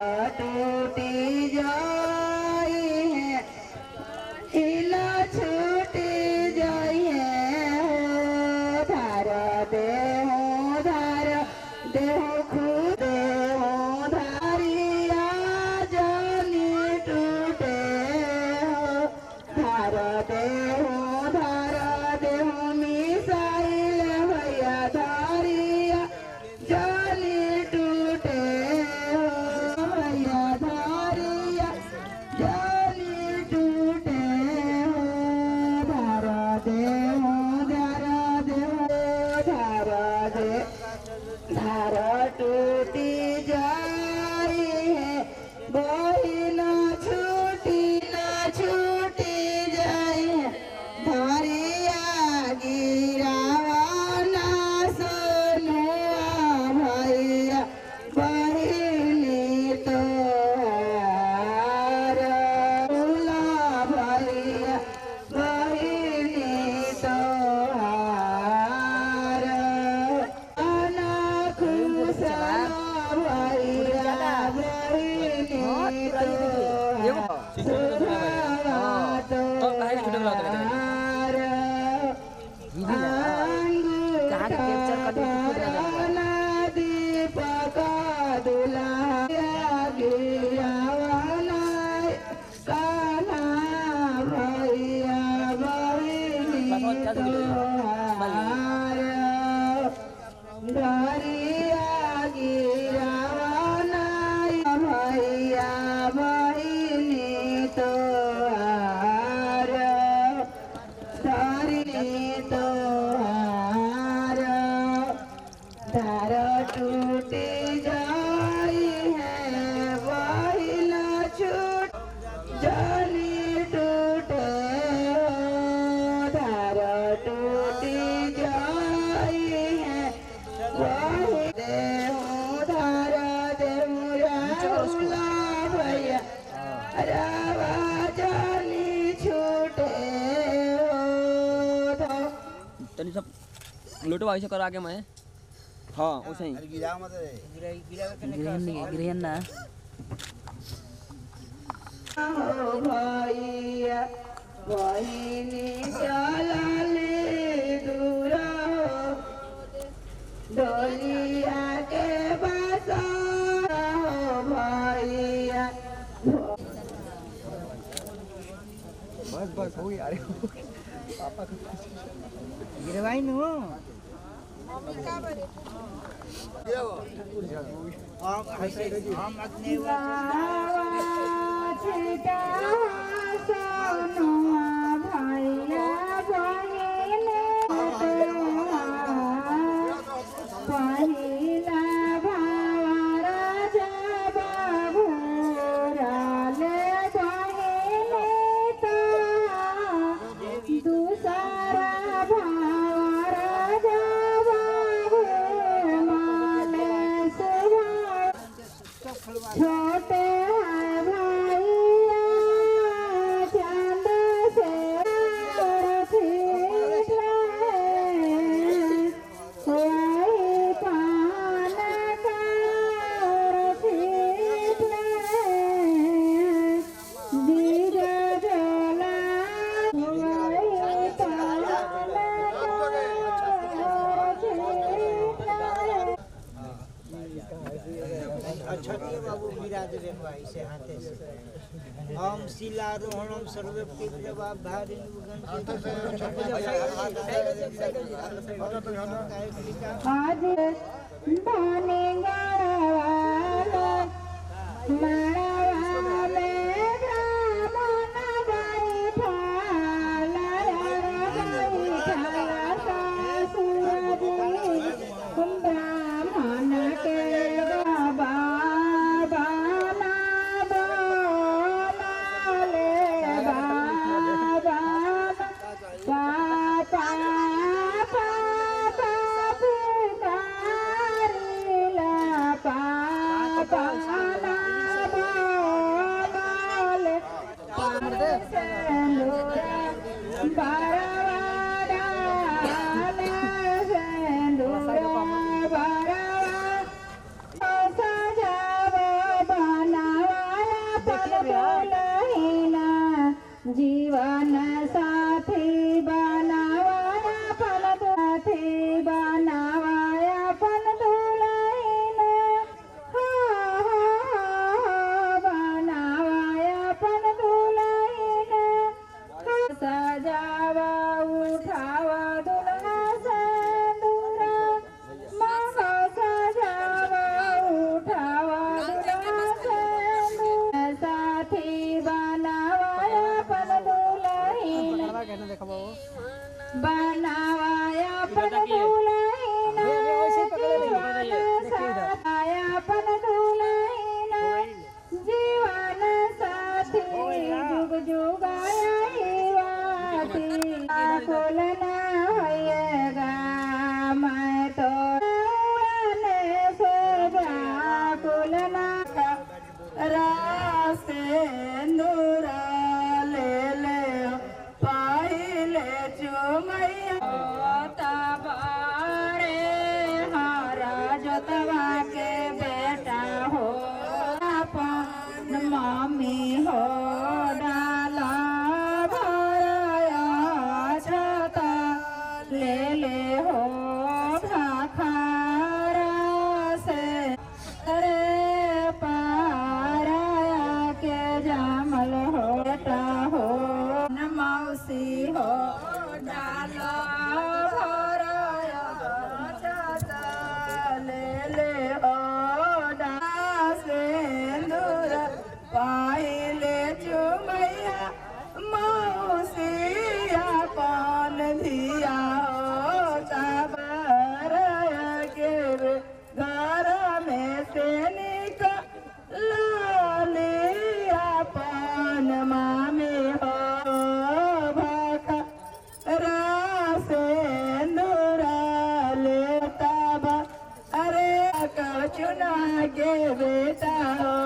टूटी जाई है हिला छूटी जाई है धार देहो खुद देहो धारिया जानी टूटे धार देहो मिसाइल भैया धारिया जानी टूटे भैया धारिया जानी टूटे धारा देहो धारा टूटी जाई है बोही ना छूटी जाई है धारिया गिरावा ना सुनुआ भैया बहिनी तो भैया बहिनी तो टूटी जाई है वही ना छूट जानी टूटे धार टूटी जाई है वही देहो धार देहुला भैया रावा जानी छूटे तनी सब लोटो ऐसे करा के मैं हाँ उसे ही गिरहन ना भैया बहिनी चला ले दूरा डोलिया के बसा भैया बस हो गया अरे पापा गिरवाई नु हम अपने छोटे भैया चांद से छठिया बाबू विराज भाई से हाथे से हम शिलारोहणम सर्वे जवाब धारी आज धाने गाड़ा pa पाइले चुमैया मौसिया पान धिया हो काबर के घर में से निकलिया पान मामी हो भाखा रासे लेता बा अरे चुना के बेटा हो